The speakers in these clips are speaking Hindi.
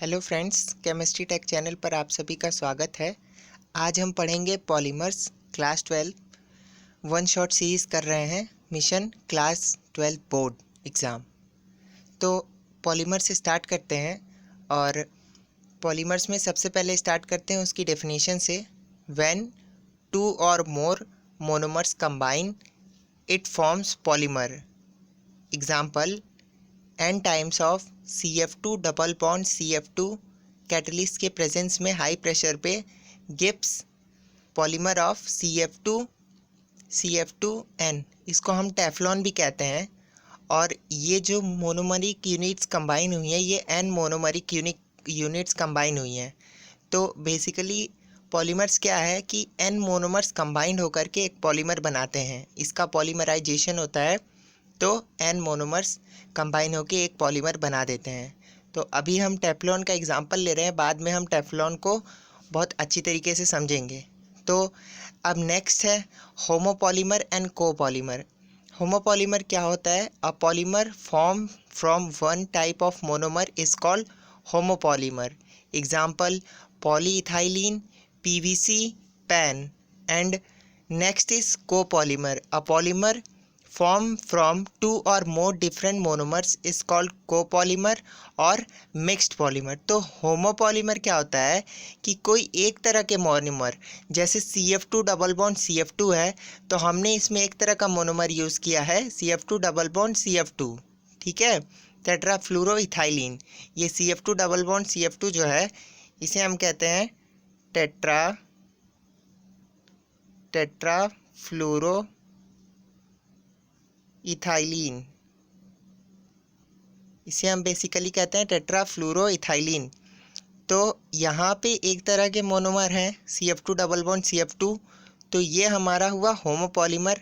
Hello friends, chemistry take channel पर आप सभी का स्वागत है। आज हम पढ़ेंगे polymers class 12 one shot series कर रहे हैं मिशन क्लास 12 बोर्ड एग्ज़ाम। तो पॉलीमर से स्टार्ट करते हैं और पॉलीमर्स में सबसे पहले स्टार्ट करते हैं उसकी डेफिनेशन से। When two or more monomers combine it forms polymer. Example n times of CF2 double bond CF2 catalyst के प्रेजेंस में हाई प्रेशर पे गिब्स पॉलीमर ऑफ CF2N। इसको हम टेफ्लॉन भी कहते हैं। और ये जो मोनोमरिक यूनिट्स कंबाइन हुई हैं ये n मोनोमरिक यूनिट्स कंबाइन हुई हैं। तो बेसिकली पॉलीमर्स क्या है कि n मोनोमर्स कंबाइंड होकर के एक पॉलीमर बनाते हैं। इसका पॉलीमराइजेशन होता है तो n मोनोमर्स कंबाइन होकर एक पॉलीमर बना देते हैं। तो अभी हम टेफ्लॉन का एग्जांपल ले रहे हैं, बाद में हम टेफ्लॉन को बहुत अच्छी तरीके से समझेंगे। तो अब नेक्स्ट है होमोपॉलीमर एंड कोपॉलीमर। होमोपॉलीमर क्या होता है? A polymer form from one type of monomer is called homopolymer. Example polyethylene, PVC, PAN। And next is copolymer. A polymer form from two or more different monomers is called copolymer और मिक्स्ड पॉलीमर। तो होमोपॉलीमर क्या होता है कि कोई एक तरह के मोनोमर, जैसे CF2 डबल बॉन्ड CF2 है तो हमने इसमें एक तरह का मोनोमर यूज़ किया है CF2 डबल बॉन्ड CF2, ठीक है, टेट्राफ्लोरोइथाइलिन। ये CF2 डबल बॉन्ड CF2 जो है इसे हम कहते हैं टेट्राफ्लोरो इथाइलिन। इसे हम बेसिकली कहते हैं टेट्राफ्लोरोइथाइलिन। तो यहाँ पे एक तरह के मोनोमर हैं CF2 डबल बॉन्ड CF2, तो ये हमारा हुआ होमोपॉलीमर।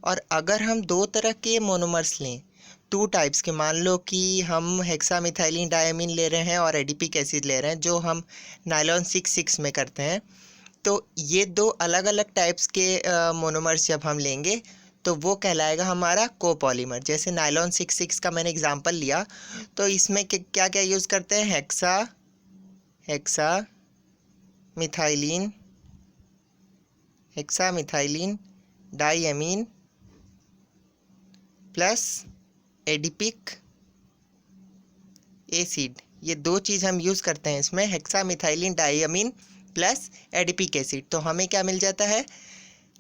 और अगर हम दो तरह के मोनोमर्स लें, टू टाइप्स के, मान लो कि हम हेक्सामिथाइलिन डायमीन ले रहे हैं और एडिपिक एसिड ले रहे हैं जो हम नायलॉन 6,6 में करते हैं, तो ये दो अलग अलग टाइप्स के मोनोमर्स जब हम लेंगे तो वो कहलाएगा हमारा कोपॉलीमर। जैसे नायलॉन 6,6 का मैंने एग्जांपल लिया, तो इसमें क्या क्या यूज़ करते हैं? Hexamethylene diamine plus adipic acid. ये दो चीज़ हम यूज़ करते हैं इसमें, hexamethylene diamine plus adipic acid. तो हमें क्या मिल जाता है?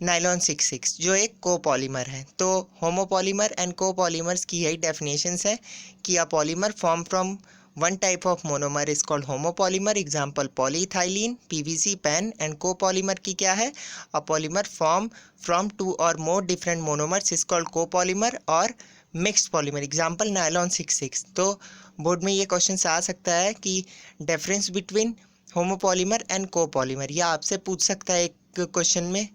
नायलॉन 6,6 जो एक कोपॉलीमर है। तो होमोपॉलीमर एंड कोपॉलीमर्स की यही डेफिनेशंस है कि a polymer form from one type of monomer is called homopolymer. Example polyethylene, PVC, PAN। And copolymer की क्या है? A polymer form from two or more different monomers is called copolymer और मिक्स्ड पॉलीमर। Example nylon 6,6। तो बोर्ड में ये क्वेश्चन आ सकता है कि difference between homopolymer and copolymer, या आपसे पूछ सकता है एक क्वेश्चन में,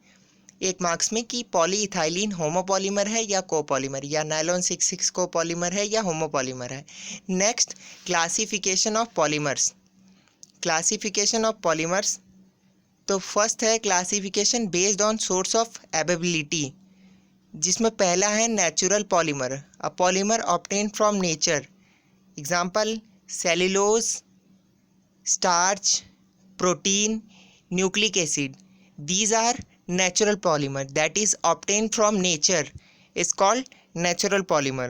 एक मार्क्स में, कि पॉलीइथाइलिन होमोपॉलीमर है या कोपॉलीमर, या नायलॉन 6,6 कोपॉलीमर है या होमोपॉलीमर है। Next, classification of polymers. Classification of polymers, तो फर्स्ट है classification based on source of availability, जिसमें पहला है natural polymer. A polymer obtain from nature. Example cellulose, starch, protein, nucleic acid. These are natural polymer that is obtained from nature is called natural polymer.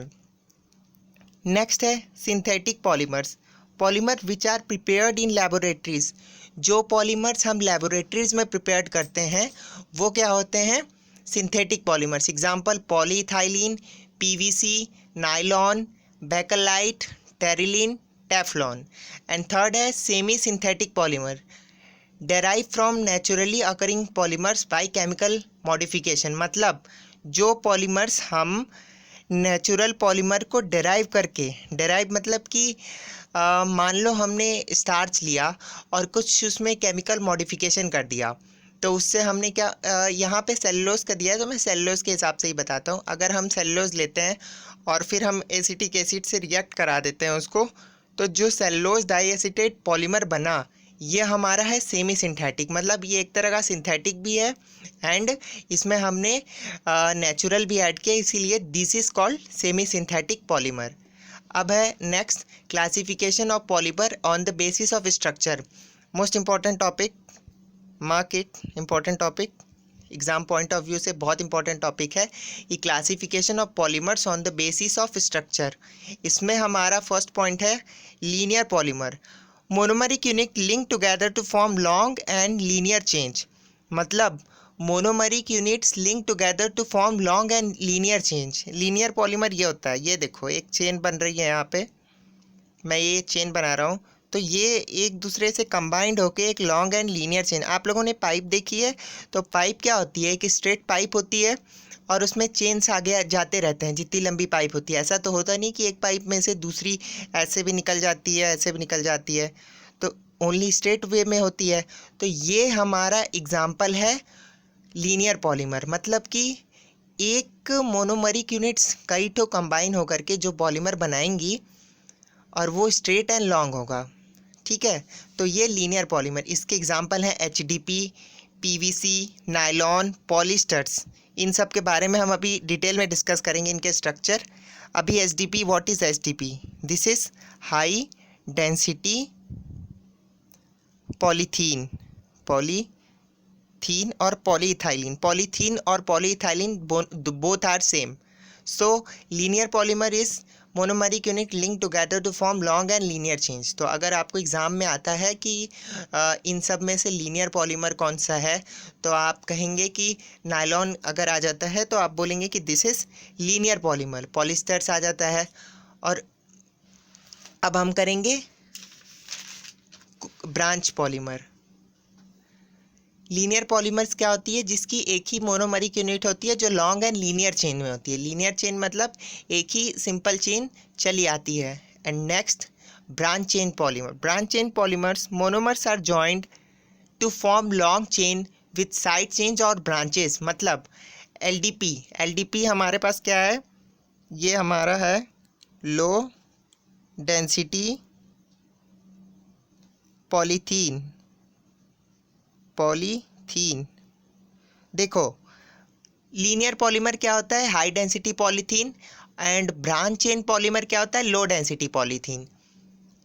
Next है synthetic polymers. Polymer which are prepared in laboratories. जो polymers हम laboratories में prepared करते हैं वो क्या होते हैं? synthetic polymers. Example polyethylene, PVC, nylon, bakelite, terylene, teflon. And third है semi synthetic polymer. Derive from naturally occurring polymers by chemical modification. मतलब जो पॉलीमर्स हम नेचुरल पॉलीमर को डेराइव मतलब कि मान लो हमने स्टार्च लिया और कुछ उसमें केमिकल मॉडिफिकेशन कर दिया, तो उससे हमने क्या यहाँ पे सेलुलोज का दिया है, तो मैं सेलुलोज के हिसाब से ही बताता हूँ। अगर हम सेलुलोज लेते हैं और फिर हम एसिटिक एसिड से रिएक्ट करा देते हैं उसको, तो जो सेलुलोज डाइएसिटेट पॉलीमर बना ये हमारा है सेमी सिंथेटिक। मतलब ये एक तरह का सिंथेटिक भी है एंड इसमें हमने नेचुरल भी ऐड किया, इसीलिए this is called semi synthetic polymer. अब है next classification of polymer on the basis of structure. Most important topic, mark it, important topic, exam point of view से बहुत इंपॉर्टेंट टॉपिक है ये classification of polymers on the basis of structure. इसमें हमारा फर्स्ट पॉइंट है linear polymer, monomeric unit link together to form long and linear change. मतलब monomeric units link together to form long and linear change. Linear polymer ये होता है, ये देखो एक चेन बन रही है यहाँ पे, मैं ये चेन बना रहा हूँ, तो ये एक दूसरे से कंबाइंड होके एक लॉन्ग एंड लीनियर चेन। आप लोगों ने पाइप देखी है, तो पाइप क्या होती है, एक स्ट्रेट पाइप होती है और उसमें चेन्स आगे जाते रहते हैं जितनी लंबी पाइप होती है। ऐसा तो होता नहीं कि एक पाइप में से दूसरी ऐसे भी निकल जाती है, ऐसे भी निकल जाती है, तो ओनली स्ट्रेट वे में होती है। तो ये हमारा एग्जाम्पल है लीनियर पॉलीमर। मतलब कि एक मोनोमरिक यूनिट्स कई ठो कंबाइन होकर के जो पॉलीमर बनाएंगी और वो स्ट्रेट एंड लॉन्ग होगा, ठीक है। तो ये लीनियर पॉलीमर, इसके एग्जांपल हैं HDP, PVC, नायलॉन, पॉलिस्टर्स। इन सब के बारे में हम अभी डिटेल में डिस्कस करेंगे इनके स्ट्रक्चर। अभी HDP, what is HDP? This is high density polythene, polythene और पॉलीइथाइलिन। पॉलीथीन और polyethylene both are same. So linear polymer is monomeric unit link together to form long and linear change. तो अगर आपको एग्ज़ाम में आता है कि इन सब में से लीनियर पॉलीमर कौन सा है, तो आप कहेंगे कि नायलॉन अगर आ जाता है तो आप बोलेंगे कि this is linear polymer. Polyesters आ जाता है। और अब हम करेंगे ब्रांच पॉलीमर। लीनियर पॉलीमर्स क्या होती है, जिसकी एक ही मोनोमरिक यूनिट होती है जो लॉन्ग एंड लीनियर चेन में होती है। लीनियर चेन मतलब एक ही सिंपल चेन चली आती है। And next branch chain polymer. Branch chain polymers monomers are joined to form long chain with side chains और ब्रांचेस। मतलब LDP हमारे पास क्या है, ये हमारा है लो डेंसिटी पॉलीथीन। देखो लीनियर पॉलीमर क्या होता है, high density polythene. And branch chain polymer क्या होता है, लो डेंसिटी पॉलीथीन।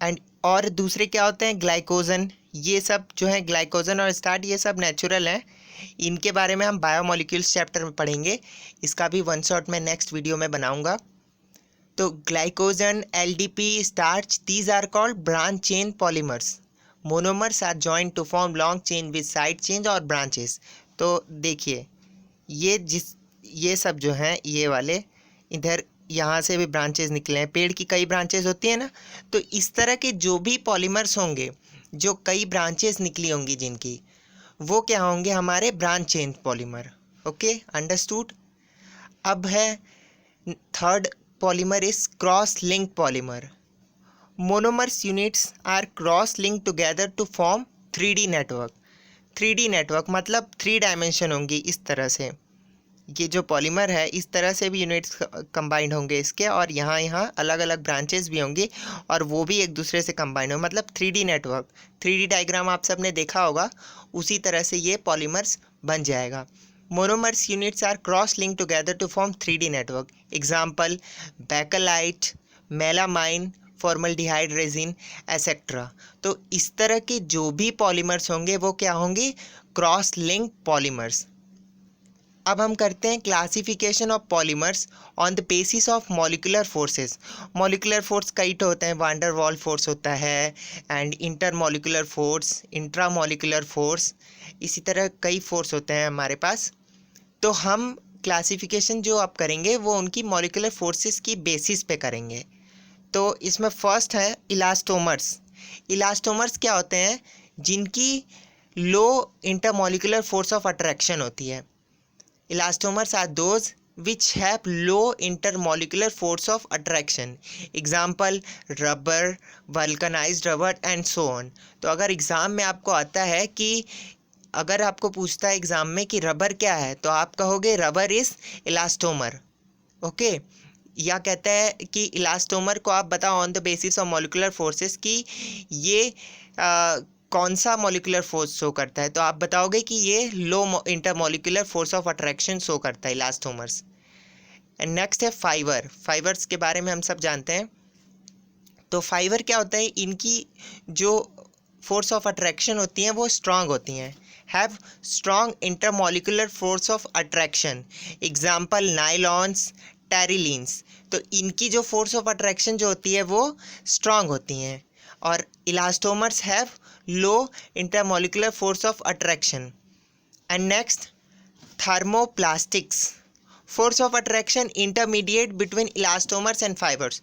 एंड और दूसरे क्या होते हैं, ग्लाइकोजन। ये सब जो है ग्लाइकोजन और स्टार्ट, ये सब नेचुरल हैं। इनके बारे में हम बायोमोलिक्यूल्स चैप्टर में पढ़ेंगे। इसका भी वन शॉट मैं नेक्स्ट वीडियो में बनाऊंगा। तो glycogen, LDP, starch, these are called branch chain polymers. Monomers are joined to form long chain with side chain और ब्रांचेस। तो देखिए ये सब जो हैं, ये वाले इधर यहाँ से भी ब्रांचेस निकले हैं। पेड़ की कई ब्रांचेस होती है ना, तो इस तरह के जो भी पॉलीमर्स होंगे जो कई ब्रांचेस निकली होंगी जिनकी, वो क्या होंगे, हमारे branch chain polymer. Okay, understood. अब है third polymer is cross link polymer. Monomers units are cross link together to form 3D network. 3D network मतलब 3 डायमेंशन होंगी इस तरह से। ये जो पॉलीमर है इस तरह से भी यूनिट्स कंबाइंड होंगे इसके, और यहाँ अलग अलग ब्रांचेस भी होंगी और वो भी एक दूसरे से कंबाइंड होंगे। मतलब 3D नेटवर्क, 3D डायग्राम आप सब ने देखा होगा, उसी तरह से ये पॉलीमर्स बन जाएगा। Monomers units are cross link together to form 3D network. Example bakelite, melamine, formaldehyde resin etcetera. तो इस तरह के जो भी पॉलीमर्स होंगे वो क्या होंगे, क्रॉस लिंक पॉलीमर्स। अब हम करते हैं classification of polymers on the basis of molecular forces. Molecular force कई तो होते हैं, वांडर वॉल फोर्स होता है, and inter molecular force, intra molecular force, इसी तरह कई फोर्स होते हैं हमारे पास। तो हम क्लासिफिकेशन जो आप करेंगे वो उनकी मॉलिक्यूलर फोर्सेस की बेसिस पे करेंगे। तो इसमें फर्स्ट है इलास्टोमर्स। इलास्टोमर्स क्या होते हैं, जिनकी low intermolecular force of attraction होती है। Elastomers are those which have low intermolecular force of attraction. Example rubber, vulcanized rubber and so on. तो अगर एग्ज़ाम में आपको आता है कि अगर आपको पूछता है एग्ज़ाम में कि रबर क्या है, तो आप कहोगे रबर इज़ इलास्टोमर। ओके, या कहता है कि इलास्टोमर को आप बताओ on the basis of molecular forces कि ये कौन सा मॉलिक्यूलर फोर्स शो करता है, तो आप बताओगे कि ये low intermolecular force of attraction show करता है इलास्टोमर्स। एंड नेक्स्ट है फाइबर। फाइबर्स के बारे में हम सब जानते हैं। तो फाइबर क्या होता है, इनकी जो फोर्स ऑफ अट्रैक्शन होती हैं वो स्ट्रांग होती हैं, have strong intermolecular force of attraction, example nylons, terylenes. तो इनकी जो फोर्स ऑफ अट्रैक्शन जो होती है वो स्ट्रांग होती हैं। और elastomers have low intermolecular force of attraction. And next, thermoplastics, force of attraction intermediate between elastomers and fibres.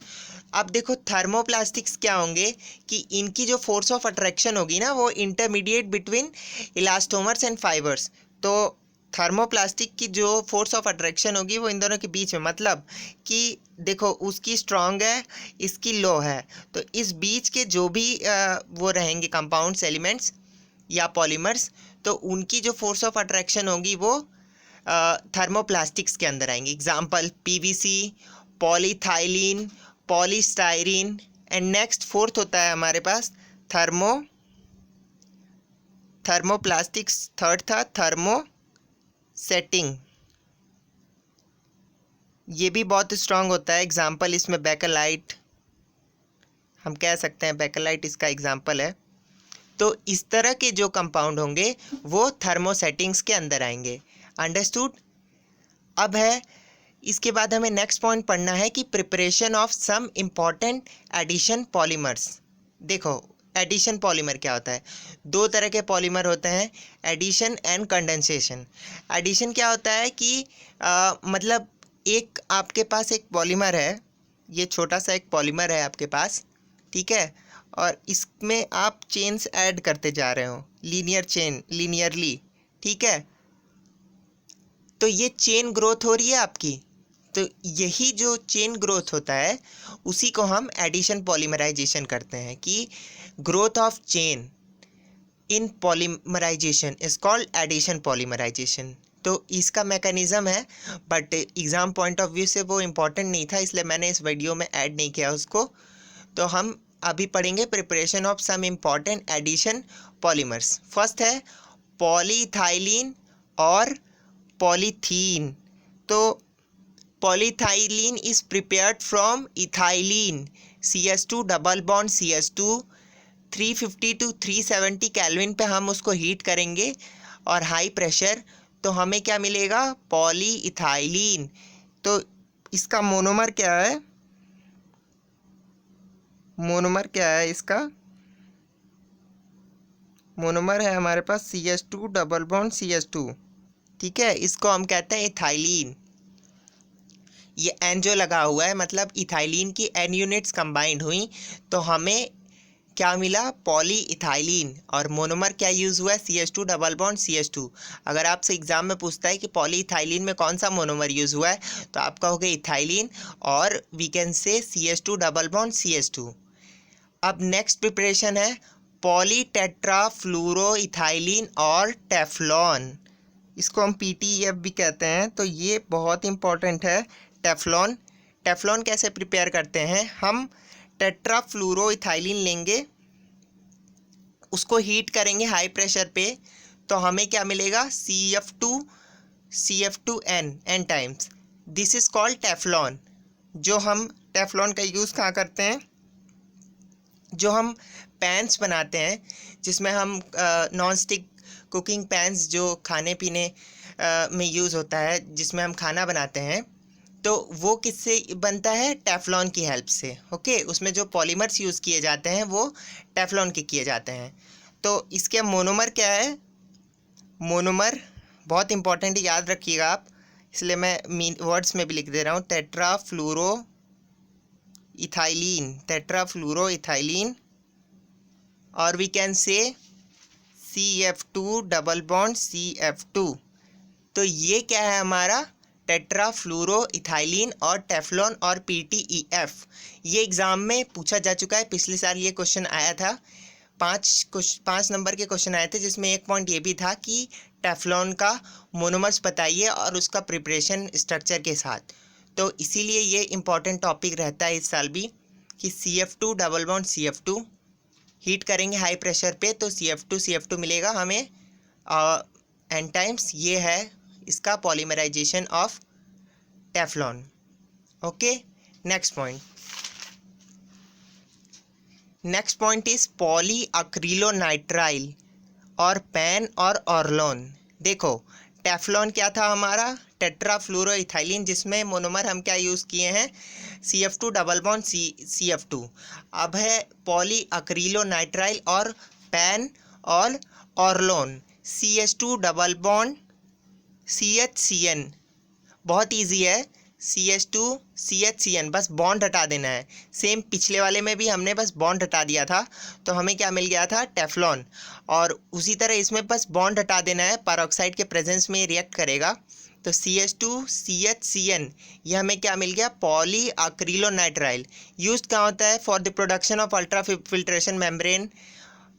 अब देखो थर्मोप्लास्टिक्स क्या होंगे कि इनकी जो फोर्स ऑफ अट्रैक्शन होगी ना वो intermediate between elastomers and fibres. तो थर्मोप्लास्टिक की जो फोर्स ऑफ अट्रैक्शन होगी वो इन दोनों के बीच में, मतलब कि देखो उसकी स्ट्रांग है, इसकी लो है, तो इस बीच के जो भी वो रहेंगे कंपाउंड्स, एलिमेंट्स या पॉलीमर्स, तो उनकी जो फोर्स ऑफ अट्रैक्शन होगी वो थर्मोप्लास्टिक्स के अंदर आएंगे। Example PVC, polyethylene, polystyrene. And next fourth होता है हमारे पास थर्मोप्लास्टिक्स। थर्ड था थर्मोसेटिंग, ये भी बहुत स्ट्रांग होता है। एग्जाम्पल इसमें बेकेलाइट, हम कह सकते हैं बेकेलाइट इसका एग्जाम्पल है। तो इस तरह के जो कंपाउंड होंगे वो थर्मोसेटिंग्स के अंदर आएंगे। अंडरस्टूड। अब है इसके बाद हमें नेक्स्ट पॉइंट पढ़ना है कि preparation of some important addition polymers. देखो एडिशन पॉलीमर क्या होता है, दो तरह के पॉलीमर होते हैं, एडिशन एंड कंडेंसेशन। एडिशन क्या होता है कि मतलब एक आपके पास एक पॉलीमर है, ये छोटा सा एक पॉलीमर है आपके पास, ठीक है, और इसमें आप चेन्स ऐड करते जा रहे हो, लीनियर चेन, लीनियरली, ठीक है। तो ये चेन ग्रोथ हो रही है आपकी, तो यही जो चेन ग्रोथ होता है उसी को हम एडिशन पॉलीमराइजेशन करते हैं कि growth of chain in polymerisation is called addition polymerisation. तो इसका मैकेनिज़्म है, but exam point of view से वो इम्पॉर्टेंट नहीं था, इसलिए मैंने इस वीडियो में ऐड नहीं किया उसको। तो हम अभी पढ़ेंगे preparation of some important addition polymers. First है पॉलीइथाइलीन और पॉलीथीन। तो polyethylene is prepared from ethylene, CH2 double bond CH2, 350 to 370 kelvin पे हम उसको हीट करेंगे और हाई प्रेशर, तो हमें क्या मिलेगा, पॉलीइथाइलीन। तो इसका मोनोमर क्या है, मोनोमर क्या है इसका, मोनोमर है हमारे पास CH2 डबल बॉन्ड CH2, ठीक है, इसको हम कहते हैं इथाइलीन। ये एन जो लगा हुआ है मतलब इथाइलीन की एन यूनिट्स कंबाइंड हुई तो हमें क्या मिला, पॉली इथाइलीन। और मोनोमर क्या यूज़ हुआ है, CH2 डबल बॉन्ड CH2। अगर आपसे एग्जाम में पूछता है कि पॉली इथाइलीन में कौन सा मोनोमर यूज़ हुआ है तो आप कहोगे इथाइलीन, और we can say CH2 double bond CH2। अब नेक्स्ट प्रिपरेशन है पॉली टेट्राफ्लूरोइथाइलीन और टेफ्लॉन, इसको हम PTEF भी कहते हैं। तो ये बहुत इंपॉर्टेंट है टेफ्लॉन। टेफ्लॉन कैसे प्रिपेयर करते हैं, हम टेट्राफ्लूरोइथाइलीन लेंगे, उसको हीट करेंगे हाई प्रेशर पे, तो हमें क्या मिलेगा, CF2N n times, this is called Teflon. जो हम टेफ्लॉन का यूज़ कहाँ करते हैं, जो हम पैंस बनाते हैं जिसमें हम नॉन स्टिक कुकिंग पैंस जो खाने पीने में यूज़ होता है, जिसमें हम खाना बनाते हैं, तो वो किससे बनता है, टेफ्लॉन की हेल्प से। ओके, उसमें जो पॉलीमर्स यूज़ किए जाते हैं वो टेफ्लॉन के किए जाते हैं। तो इसके मोनोमर क्या है, मोनोमर बहुत इंपॉर्टेंट है, याद रखिएगा आप, इसलिए मैं वर्ड्स में भी लिख दे रहा हूँ, टेट्राफ्लूरोइथाइलीन, और we can say CF2 double bond CF2। तो ये क्या है हमारा, टेट्राफ्लूरोइथाइलीन और टेफ्लॉन और PTEF। ये एग्ज़ाम में पूछा जा चुका है, पिछले साल ये क्वेश्चन आया था, 5 नंबर के क्वेश्चन आए थे, जिसमें एक पॉइंट ये भी था कि टेफ्लॉन का मोनोमर्स बताइए और उसका प्रिपरेशन स्ट्रक्चर के साथ। तो इसीलिए ये इम्पॉर्टेंट टॉपिक रहता है इस साल भी कि CF2 double bond CF2 heat करेंगे हाई प्रेशर पे, तो CF2 मिलेगा हमें एन टाइम्स। ये है इसका polymerization of Teflon. Okay, next point, next point is poly acrylonitrile और पैन और ऑर्लोन। देखो टेफ्लॉन क्या था हमारा, टेट्राफ्लोरोइथाइलिन, जिसमें मोनोमर हम क्या यूज़ किए हैं, CF2 डबल बॉन्ड CF2। अब है पॉली अक्रिलोनाइट्राइल और पैन और ऑर्लोन, CH2 डबल बॉन्ड CHCN। बहुत इजी है, CH2 CHCN, बस बॉन्ड हटा देना है। सेम पिछले वाले में भी हमने बस बॉन्ड हटा दिया था, तो हमें क्या मिल गया था, टेफ्लॉन। और उसी तरह इसमें बस बॉन्ड हटा देना है, पेरोक्साइड के प्रेजेंस में रिएक्ट करेगा। तो CH2 CHCN, ये हमें क्या मिल गया, पॉली अक्रिलोनाइट्राइल। यूज कहाँ होता है, for the production of ultra filtration membrane,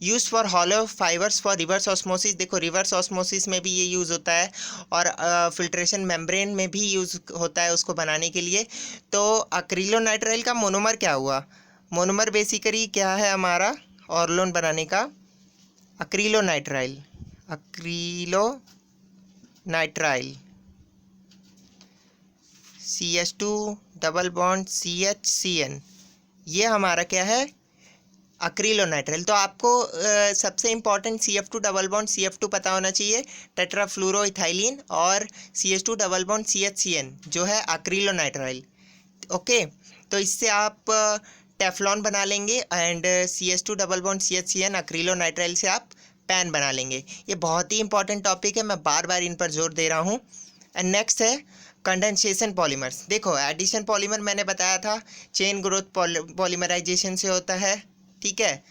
use for hollow fibres for reverse osmosis. देखो रिवर्स ऑस्मोसिस में भी ये यूज़ होता है, और फिल्ट्रेशन मेम्ब्रेन में भी यूज़ होता है उसको बनाने के लिए। तो अक्रिलोनाइट्राइल का मोनोमर क्या हुआ, मोनोमर बेसिकली क्या है हमारा ऑर्लोन बनाने का, अक्रिलोनाइट्राइल, अक्रिलोनाइट्राइल CH2 डबल बॉन्ड CHCN, ये हमारा क्या है, अक्रिलोनाइट्राइल। तो आपको सबसे important CF2 double bond CF2 पता होना चाहिए, टेट्राफ्लोरोइथाइलिन, और CH2 डबल बॉन्ड CHCN जो है अक्रिलोनाइट्राइल। ओके, तो इससे आप टेफ्लॉन बना लेंगे, and CH2 double bond CHCN अक्रिलोनाइट्राइल से आप पैन बना लेंगे। ये बहुत ही इंपॉर्टेंट टॉपिक है, मैं बार बार इन पर जोर दे रहा हूँ। एंड नेक्स्ट है कंडेंसेशन पॉलीमर्स। देखो एडिशन पॉलीमर मैंने बताया था चेन ग्रोथ पॉलीमराइजेशन से होता है, ठीक है।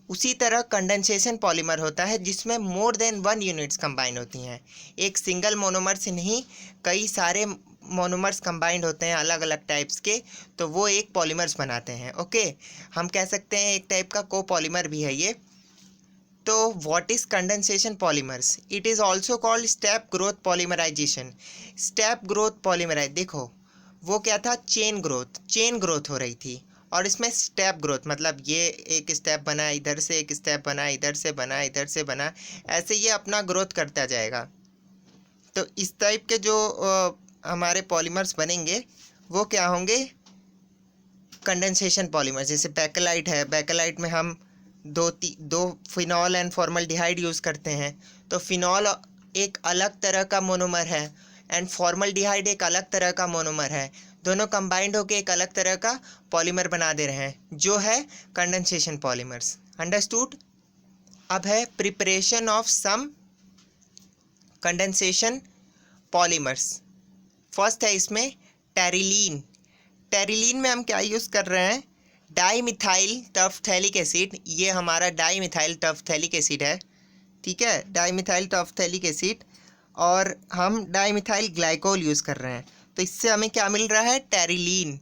उसी तरह कंडेंसेशन पॉलीमर होता है जिसमें मोर देन 1 यूनिट्स कंबाइन होती हैं। एक सिंगल मोनोमर से नहीं, कई सारे मोनोमर्स कंबाइंड होते हैं अलग अलग टाइप्स के, तो वो एक पॉलीमर्स बनाते हैं। ओके, हम कह सकते हैं एक टाइप का कोपॉलीमर भी है ये। तो what is condensation polymers, it is also called step growth polymerisation. Step growth polymerise, देखो वो क्या था, चेन ग्रोथ हो रही थी, और इसमें स्टेप ग्रोथ मतलब ये एक स्टेप बना, इधर से एक स्टेप बना, इधर से बना, इधर से बना, ऐसे ये अपना ग्रोथ करता जाएगा। तो इस टाइप के जो हमारे पॉलीमर्स बनेंगे वो क्या होंगे, कंडेंसेशन पॉलीमर। जैसे बैकेलाइट है, बैकेलाइट में हम दो फिनॉल एंड फॉर्मल्डिहाइड यूज़ करते हैं। तो फिनॉल एक अलग तरह का मोनोमर है, एंड फॉर्मल्डिहाइड एक अलग तरह का मोनोमर है, दोनों कंबाइंड होकर एक अलग तरह का पॉलीमर बना दे रहे हैं, जो है कंडेंसेशन पॉलीमर्स। अंडरस्टूड। अब है preparation of some condensation polymers. First है इसमें टेरिलीन। टेरिलीन में हम क्या यूज़ कर रहे हैं, डाईमिथाइल टर्फथैलिक एसिड। ये हमारा डाईमिथाइल टर्फथैलिक एसिड है, ठीक है, डाईमिथाइल टर्फथैलिक एसिड, और हम डाईमिथाइल ग्लाइकोल यूज़ कर रहे हैं। तो इससे हमें क्या मिल रहा है, Terylene.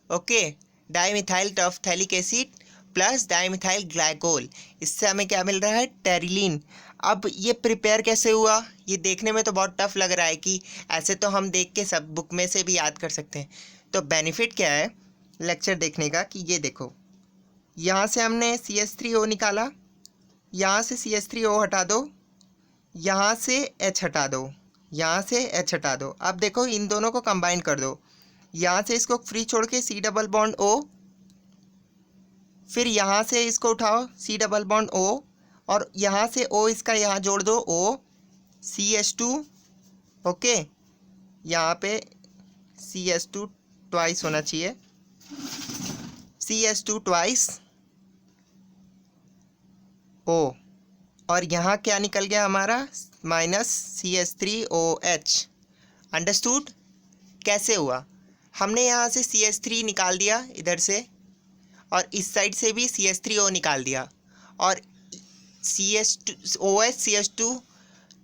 Okay, dimethyl terephthalic acid plus dimethyl glycol, इससे हमें क्या मिल रहा है, टेरिलीन। अब ये प्रिपेयर कैसे हुआ, ये देखने में तो बहुत टफ लग रहा है कि ऐसे तो हम देख के सब बुक में से भी याद कर सकते हैं। तो बेनिफिट क्या है लेक्चर देखने का, कि ये देखो यहाँ से हमने CH3O निकाला, यहाँ से CH3O हटा दो, यहाँ से H हटा दो, यहाँ से H हटा दो। अब देखो इन दोनों को कंबाइन कर दो, यहाँ से इसको फ्री छोड़ के C डबल बॉन्ड O, फिर यहाँ से इसको उठाओ C डबल बॉन्ड O, और यहाँ से O इसका यहाँ जोड़ दो O CH2। ओके, यहाँ पे CH2 ट्वाइस होना चाहिए, CH2 ट्वाइस O, और यहाँ क्या निकल गया हमारा, माइनस CH3OH। अंडरस्टूड। कैसे हुआ, हमने यहाँ से CH3 निकाल दिया इधर से, और इस साइड से भी CH3O निकाल दिया, और OH CH2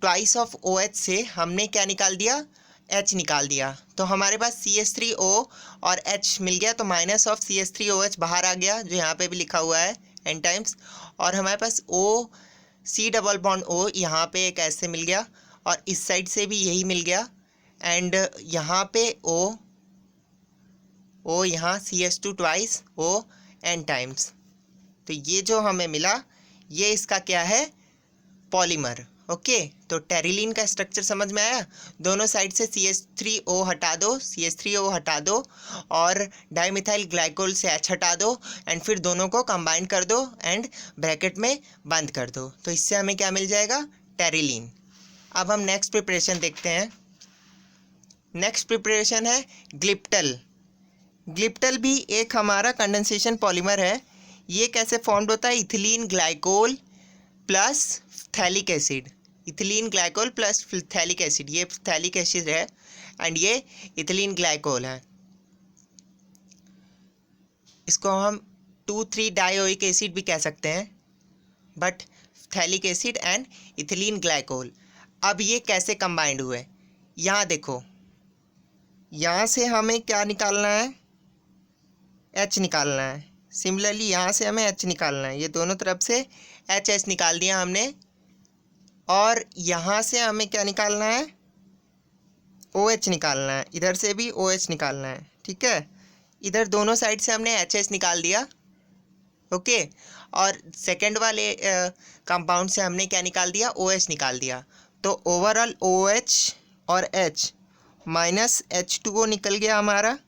twice of OH से हमने क्या निकाल दिया, H निकाल दिया। तो हमारे पास CH3O और H मिल गया, तो माइनस ऑफ CH3OH बाहर आ गया, जो यहाँ पे भी लिखा हुआ है n टाइम्स, और हमारे पास O C double bond O यहाँ पे एक ऐसे मिल गया, और इस साइड से भी यही मिल गया, एंड यहाँ पे O यहाँ CH2 twice O n times. तो ये जो हमें मिला, ये इसका क्या है, पॉलीमर। ओके, तो टेरिलीन का स्ट्रक्चर समझ में आया। दोनों साइड से CH3O हटा दो, CH3O हटा दो और डाइमिथाइल ग्लाइकोल से H हटा दो एंड फिर दोनों को कंबाइन कर दो एंड ब्रैकेट में बंद कर दो। तो इससे हमें क्या मिल जाएगा? टेरिलीन। अब हम नेक्स्ट प्रिपरेशन देखते हैं। नेक्स्ट प्रिपरेशन है ग्लिप्टल। ग्लिप्टल भी एक हमारा कंडेंसेशन पॉलीमर है। ये कैसे फॉर्म्ड होता है? Ethylene glycol plus phthalic acid, ethylene glycol plus phthalic acid, ये थैलिक एसिड है एंड ये इथिलीन ग्लाइकोल है। इसको हम 2,3 डायोइक एसिड भी कह सकते हैं, but phthalic acid and ethylene glycol. अब ये कैसे कंबाइंड हुए? यहाँ देखो, यहाँ से हमें क्या निकालना है? H निकालना है। सिमिलरली यहाँ से हमें H निकालना है। ये दोनों तरफ से H निकाल दिया हमने। और यहाँ से हमें क्या निकालना है? OH निकालना है। इधर से भी OH निकालना है, ठीक है। इधर दोनों साइड से हमने HS निकाल दिया, ओके। और सेकंड वाले कंपाउंड से हमने क्या निकाल दिया? OH निकाल दिया। तो ओवरऑल OH और H माइनस H2O निकल गया हमारा,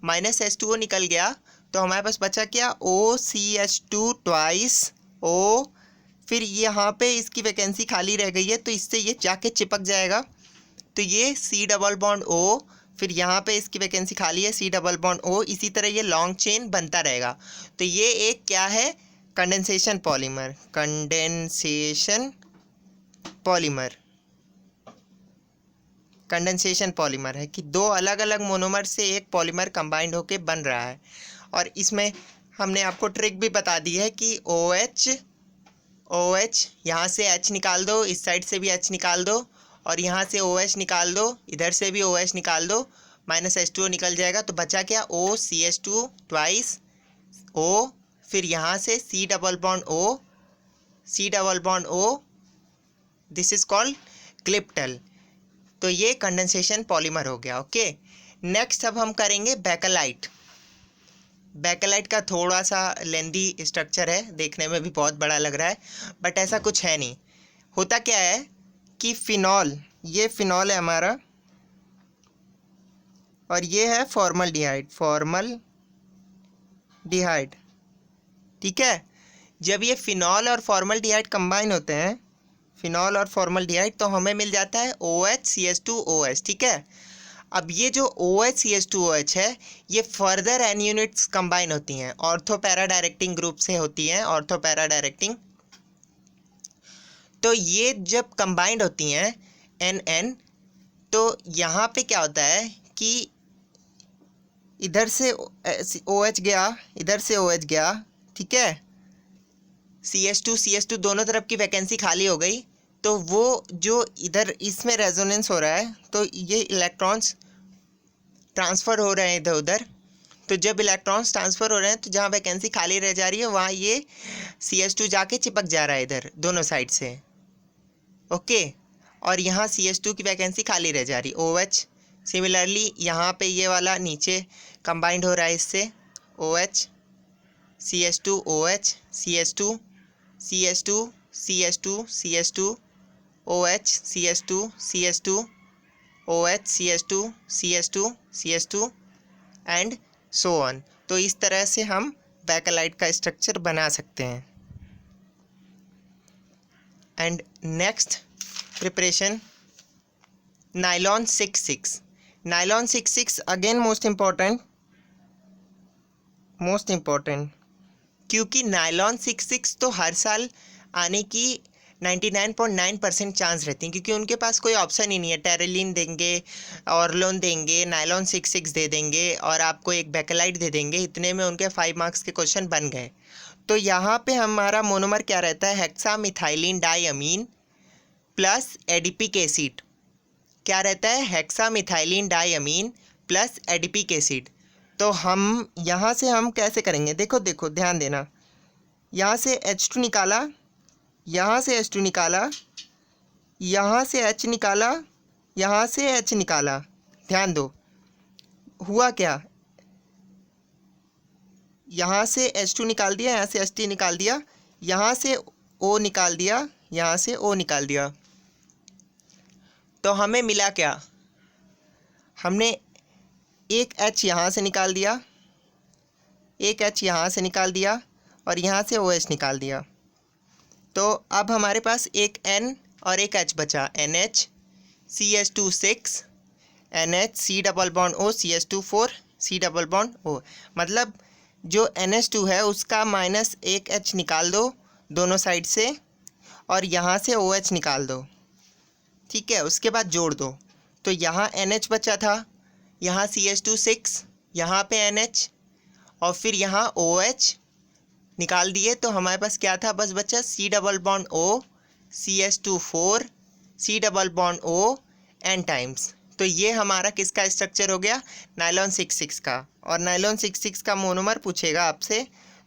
माइनस H2O निकल गया। तो हमारे पास बचा क्या? OCH2 twice O। फिर यहाँ पे इसकी वैकेंसी खाली रह गई है, तो इससे ये जाके चिपक जाएगा। तो ये C डबल बॉन्ड O, फिर यहाँ पे इसकी वैकेंसी खाली है, C डबल बॉन्ड O। इसी तरह ये लॉन्ग चेन बनता रहेगा। तो ये एक क्या है? Condensation polymer. Condensation polymer, condensation polymer है कि दो अलग अलग मोनोमर से एक पॉलीमर कंबाइंड होके बन रहा है। और इसमें हमने आपको ट्रिक भी बता दी है कि OH यहाँ से H निकाल दो, इस साइड से भी H निकाल दो, और यहाँ से OH निकाल दो, इधर से भी OH निकाल दो, माइनस H2O निकल जाएगा। तो बचा क्या? OCH2 ट्वाइस O, फिर यहाँ से C double bond O, C double bond O, this is called glyptal. तो ये कंडेंसेशन पॉलीमर हो गया, ओके। नेक्स्ट अब हम करेंगे बेकेलाइट। बेकेलाइट का थोड़ा सा लेंदी स्ट्रक्चर है, देखने में भी बहुत बड़ा लग रहा है, बट ऐसा कुछ है नहीं। होता क्या है कि फिनॉल, ये फिनॉल है हमारा और ये है फॉर्मल्डिहाइड, फॉर्मल्डिहाइड, ठीक है। जब ये फिनॉल और फॉर्मल्डिहाइड कंबाइन होते हैं, फिनॉल और फॉर्मल्डिहाइड, तो हमें मिल जाता है OHCH2OH, ठीक है। अब ये जो OHCH2OH है, ये फर्दर एन यूनिट्स कंबाइन होती हैं, ऑर्थो पैरा डायरेक्टिंग ग्रुप से होती हैं, ऑर्थो पैरा डायरेक्टिंग। तो ये जब कंबाइंड होती हैं NN, तो यहाँ पे क्या होता है कि इधर से OH गया, इधर से OH गया, ठीक है। CH2 दोनों तरफ की वैकेंसी खाली हो गई। तो वो जो इधर इसमें रेजोनेंस हो रहा है, तो ये इलेक्ट्रॉन्स ट्रांसफ़र हो रहे हैं इधर उधर। तो जब इलेक्ट्रॉन्स ट्रांसफ़र हो रहे हैं, तो जहाँ वैकेंसी खाली रह जा रही है, वहाँ ये CH2 जाके चिपक जा रहा है इधर दोनों साइड से, ओके। और यहाँ CH2 की वैकेंसी खाली रह जा रही, OH। सिमिलरली यहाँ पे ये वाला नीचे कंबाइंड हो रहा है इससे, OH CH2 OH CH2 CH2 CH2 CH2 OH CH2 CH2 OH CH2 CH2 CH2 and so on. तो इस तरह से हम बेकेलाइट का स्ट्रक्चर बना सकते हैं। And next preparation, nylon 66। Nylon 66 again most important, क्योंकि नाइलॉन 66 तो हर साल आने की 99.9% चांस रहती हैं, क्योंकि उनके पास कोई ऑप्शन ही नहीं है। टेरिलीन देंगे, ऑर्लोन देंगे, नाइलॉन 66 दे देंगे और आपको एक बेकेलाइट दे देंगे, इतने में उनके 5 मार्क्स के क्वेश्चन बन गए। तो यहाँ पे हमारा मोनोमर क्या रहता है? Hexamethylene diamine plus adipic acid. क्या रहता है? Hexamethylene diamine plus adipic acid. तो हम यहाँ से हम कैसे करेंगे? देखो देखो ध्यान देना, यहाँ से H2 निकाला, यहाँ से H2 निकाला, यहाँ से H निकाला, यहाँ से H निकाला। ध्यान दो हुआ क्या, यहाँ से H2 निकाल दिया, यहाँ से H3 निकाल दिया, यहाँ से O निकाल दिया, यहाँ से O निकाल दिया। तो हमें मिला क्या, हमने एक H यहाँ से निकाल दिया, एक H यहाँ से निकाल दिया और यहाँ से OH निकाल दिया। तो अब हमारे पास एक N और एक H बचा, NH CH2 6 NH C double bond O CH2 4 C double bond O। मतलब जो NH2 है उसका माइनस एक H निकाल दो दोनों साइड से और यहाँ से OH निकाल दो, ठीक है। उसके बाद जोड़ दो, तो यहाँ NH बचा था, यहाँ CH2 6, यहाँ पे NH और फिर यहाँ OH निकाल दिए। तो हमारे पास क्या था, बस बचा C double bond O CH2 4 C double bond O N times. तो ये हमारा किसका स्ट्रक्चर हो गया, नायलॉन 6 का। और नायलॉन 6 का मोनोमर पूछेगा आपसे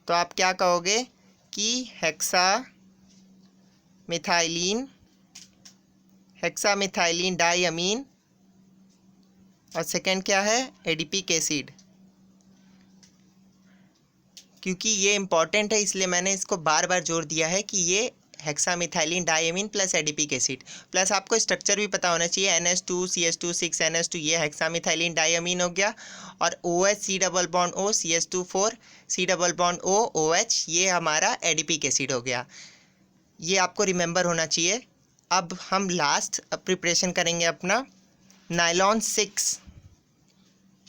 तो आप क्या कहोगे कि हेक्सामिथाइलिन डाइअमीन और सेकंड क्या है, एडिपिक एसिड। क्योंकि ये इम्पॉर्टेंट है इसलिए मैंने इसको बार बार जोर दिया है कि ये hexamethylene diamine plus adipic acid. Plus आपको स्ट्रक्चर भी पता होना चाहिए, NH2 CH2 6 NH2 ये हेक्सामिथाइलिन डाइअमीन हो गया और OH C double bond O CH2 4 C double bond O OH ये हमारा एडिपिक एसिड हो गया। ये आपको रिमेंबर होना चाहिए। अब हम लास्ट प्रिपरेशन करेंगे अपना नायलॉन 6।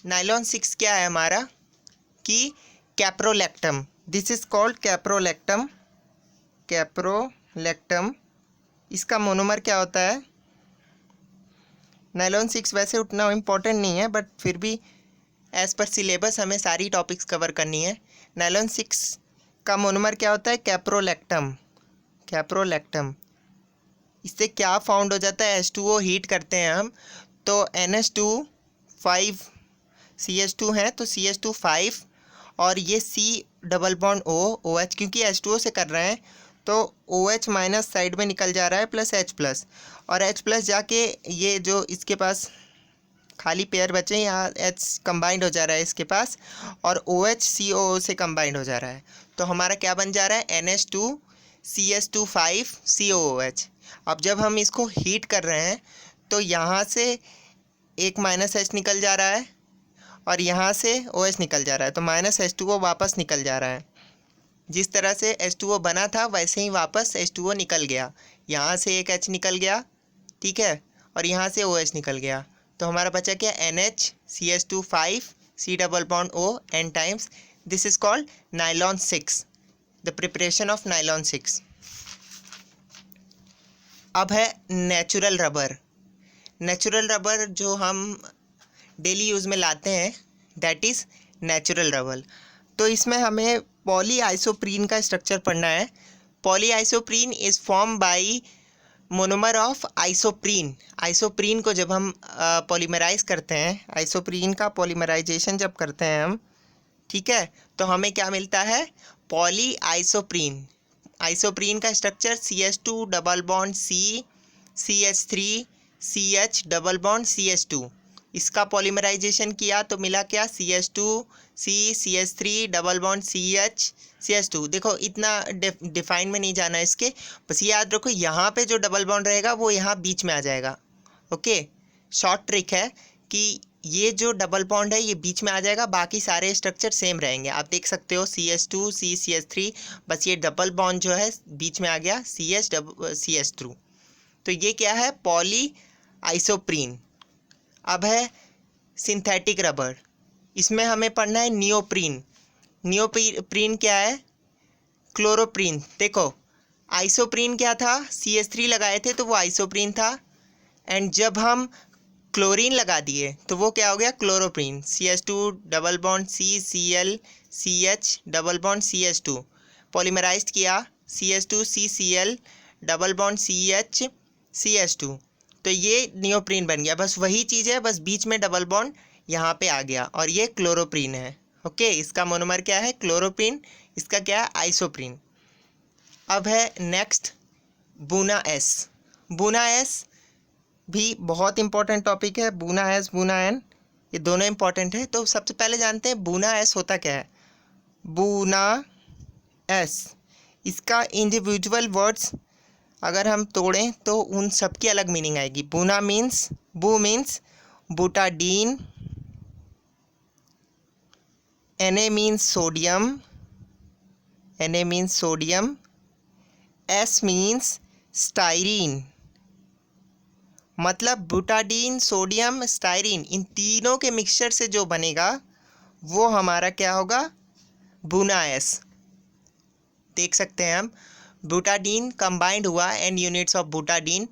नायलॉन 6 क्या है हमारा कि caprolactam, this is called caprolactam. इसका मोनोमर क्या होता है, नायलॉन 6 वैसे उतना इम्पोर्टेंट नहीं है बट फिर भी एज पर सिलेबस हमें सारी टॉपिक्स कवर करनी है। नायलॉन 6 का मोनोमर क्या होता है, कैप्रोलैक्टम। इससे क्या फाउंड हो जाता है, H2O हीट करते हैं हम तो NH2 5 CH2 है तो CH2 5 और ये C double bond O OH, क्योंकि H2O से कर रहे हैं तो OH माइनस साइड में निकल जा रहा है प्लस H प्लस, और H प्लस जाके ये जो इसके पास खाली पेयर बचे यहाँ H कंबाइंड हो जा रहा है इसके पास और OH COO से कंबाइंड हो जा रहा है। तो हमारा क्या बन जा रहा है, NH2 CH2 5 COOH। अब जब हम इसको हीट कर रहे हैं तो यहाँ से एक माइनस H निकल जा रहा है और यहाँ से OH निकल जा रहा है, तो माइनस H2O वापस निकल जा रहा है। जिस तरह से H2O बना था वैसे ही वापस H2O निकल गया, यहाँ से एक H निकल गया, ठीक है, और यहाँ से OH निकल गया। तो हमारा बचा क्या, NH CH2 5 C double bond O N times. This is called nylon 6, the preparation of nylon 6। अब है नेचुरल रबर। नेचुरल रबर जो हम डेली यूज़ में लाते हैं दैट इज़ नेचुरल रबर। तो इसमें हमें पॉलीआइसोप्रीन का स्ट्रक्चर पढ़ना है। Polyisoprene is form by monomer of isoprene. Isoprene को जब हम पॉलीमराइज करते हैं, आइसोप्रीन का पॉलीमराइजेशन जब करते हैं हम, ठीक है, तो हमें क्या मिलता है, पॉलीआइसोप्रीन। आइसोप्रीन का structure CH2 double bond C CH3 CH double bond CH2। इसका पॉलीमराइजेशन किया तो मिला क्या, CH2 C CH3 double bond CH CH2। देखो इतना डिफाइन में नहीं जाना इसके, बस ये याद रखो यहाँ पे जो डबल बॉन्ड रहेगा वो यहाँ बीच में आ जाएगा। ओके, शॉर्ट ट्रिक है कि ये जो डबल बॉन्ड है ये बीच में आ जाएगा, बाकी सारे स्ट्रक्चर सेम रहेंगे। आप देख सकते हो CH2 C CH3, बस ये डबल बॉन्ड जो है बीच में आ गया CH2। तो ये क्या है, पॉली आइसोप्रीन। अब है सिंथेटिक रबर, इसमें हमें पढ़ना है नियोप्रीन। नियोप्रीन क्या है, क्लोरोप्रीन। देखो आइसोप्रीन क्या था, CH3 लगाए थे तो वो आइसोप्रीन था, एंड जब हम क्लोरीन लगा दिए तो वो क्या हो गया, chloroprene. CH2 double bond C Cl CH double bond CH2 पॉलीमराइज्ड किया, CH2 C Cl double bond CH CH2, तो ये नियोप्रीन बन गया। बस वही चीज़ है, बस बीच में डबल बॉन्ड यहाँ पे आ गया और ये क्लोरोप्रीन है। ओके, इसका मोनोमर क्या है, क्लोरोप्रीन। इसका क्या है, आइसोप्रीन। अब है next buna S. Buna S भी बहुत इंपॉर्टेंट टॉपिक है। बूना एस, बूना एन, ये दोनों इंपॉर्टेंट है। तो सबसे पहले जानते हैं बूना एस होता क्या है। बूना एस, इसका इंडिविजुअल वर्ड्स अगर हम तोड़ें तो उन सब की अलग मीनिंग आएगी। Buna means, Bu means butadiene, Na means sodium, Na means sodium, S means styrene. मतलब बुटाडीन, सोडियम, स्टाइरीन, इन तीनों के मिक्सचर से जो बनेगा वो हमारा क्या होगा, बूना एस। देख सकते हैं हम, बुटाडीन कंबाइंड हुआ एन यूनिट्स ऑफ बुटाडीन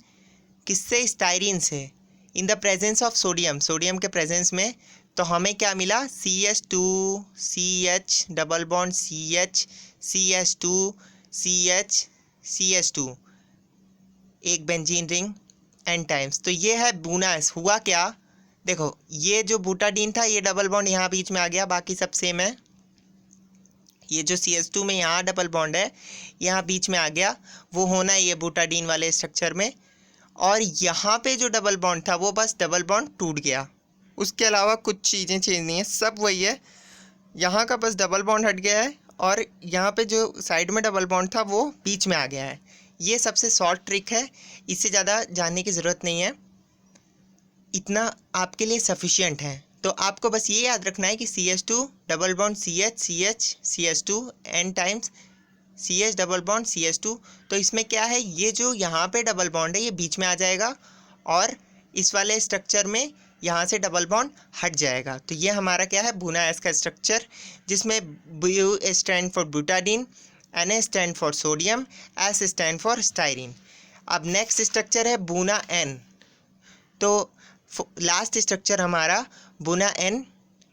किससे, स्टाइरीन से, in the presence of sodium, sodium के प्रेजेंस में। तो हमें क्या मिला, CH2 CH double bond CH CH2 CH CH2, एक बेंजीन रिंग एन टाइम्स। तो ये है बूना एस। हुआ क्या, देखो ये जो बुटाडीन था ये डबल बॉन्ड यहाँ बीच में आ गया, बाकी सब सेम है। ये जो CH2 में यहाँ डबल बॉन्ड है यहाँ बीच में आ गया, वो होना है ये बुटाडीन वाले स्ट्रक्चर में। और यहाँ पे जो डबल बॉन्ड था वो बस डबल बॉन्ड टूट गया, उसके अलावा कुछ चीज़ें चेंज नहीं है, सब वही है। यहाँ का बस डबल बॉन्ड हट गया है और यहाँ पे जो साइड में डबल बॉन्ड था वो बीच में आ गया है। ये सबसे शॉर्ट ट्रिक है, इससे ज़्यादा जानने की ज़रूरत नहीं है, इतना आपके लिए सफिशिएंट है। तो आपको बस ये याद रखना है कि CH2 double bond CH CH CH2 n times CH double bond CH2। तो इसमें क्या है, ये जो यहाँ पे डबल बॉन्ड है ये बीच में आ जाएगा और इस वाले स्ट्रक्चर में यहाँ से डबल बॉन्ड हट जाएगा। तो ये हमारा क्या है, बूना एस का स्ट्रक्चर, जिसमें Bu stand for butadiene, Na stand for sodium, S stand for styrene. अब नेक्स्ट स्ट्रक्चर है बूना एन। तो लास्ट स्ट्रक्चर हमारा बूना एन।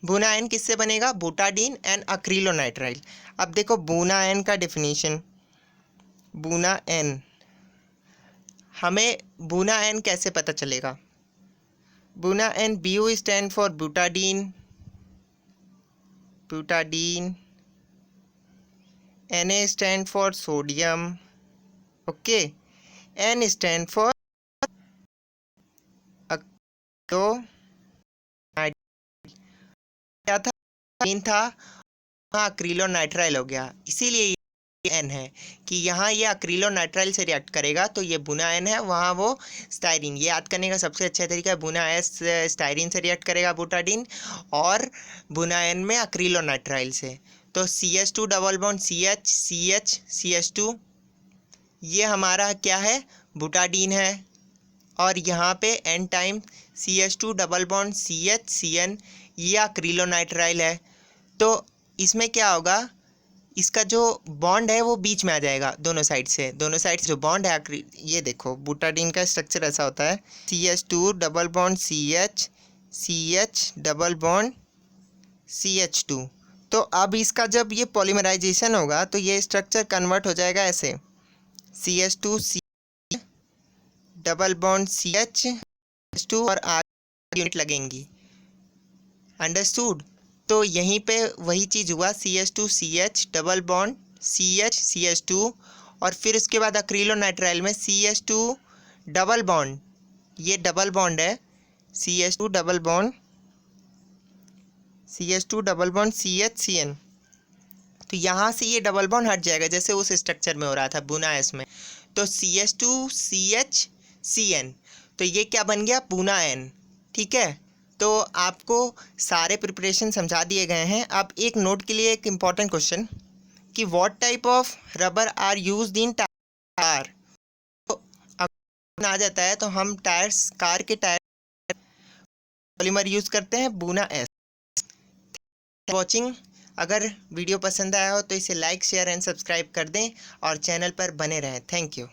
बूना एन किससे बनेगा, बुटाडीन एंड अक्रिलोनाइट्राइल। अब देखो बूना एन का डेफिनेशन, बूना एन, हमें बूना एन कैसे पता चलेगा, Buna N, Bu stand for butadiene, butadiene, Na stand for sodium, okay, N stand for तो क्या था, तीन था, हाँ अक्रिलोनाइट्राइल हो गया, इसीलिए ये एन है कि यहाँ ये अक्रिलोनाइट्राइल से रिएक्ट करेगा, तो ये बुना एन है, वहाँ वो स्टाइरीन। ये याद करने का सबसे अच्छा तरीका है, बुना एस स्टाइरीन से रिएक्ट करेगा बुटाडीन, और बुना एन में अक्रिलोनाइट्राइल से। तो CH2 double bond CH CH CH2, ये हमारा क्या है, बुटाडीन है, और यहाँ पे n time CH2 double bond CH CN, ये अक्रिलोनाइट्राइल है। तो इसमें क्या होगा, इसका जो बॉन्ड है वो बीच में आ जाएगा दोनों साइड से, दोनों साइड से जो बॉन्ड है, ये देखो बुटाडीन का स्ट्रक्चर ऐसा होता है, CH2 double bond CH CH double bond CH2। तो अब इसका जब ये पॉलीमराइजेशन होगा तो ये स्ट्रक्चर कन्वर्ट हो जाएगा ऐसे, CH2 डबल बॉन्ड CH2 और आगे यूनिट लगेंगी, अंडरस्टूड। तो यहीं पे वही चीज़ हुआ, CH2 CH double bond CH CH2, और फिर उसके बाद अक्रिलोनाइट्राइल में CH2 डबल बॉन्ड, ये डबल बॉन्ड है, CH2 double bond CH2 double bond CH CN। तो यहाँ से ये डबल बॉन्ड हट जाएगा जैसे उस स्ट्रक्चर में हो रहा था बूना एस में। तो CH2 CH CN, तो ये क्या बन गया, बूना एन। ठीक है, तो आपको सारे प्रिपरेशन समझा दिए गए हैं। अब एक नोट के लिए एक इम्पॉर्टेंट क्वेश्चन कि what type of rubber are used in tyre. तो अगर आ जाता है तो हम टायर्स, कार के टायर पॉलीमर यूज़ करते हैं बूना एस। वॉचिंग, अगर वीडियो पसंद आया हो तो इसे लाइक शेयर एंड सब्सक्राइब कर दें और चैनल पर बने रहें। Thank you.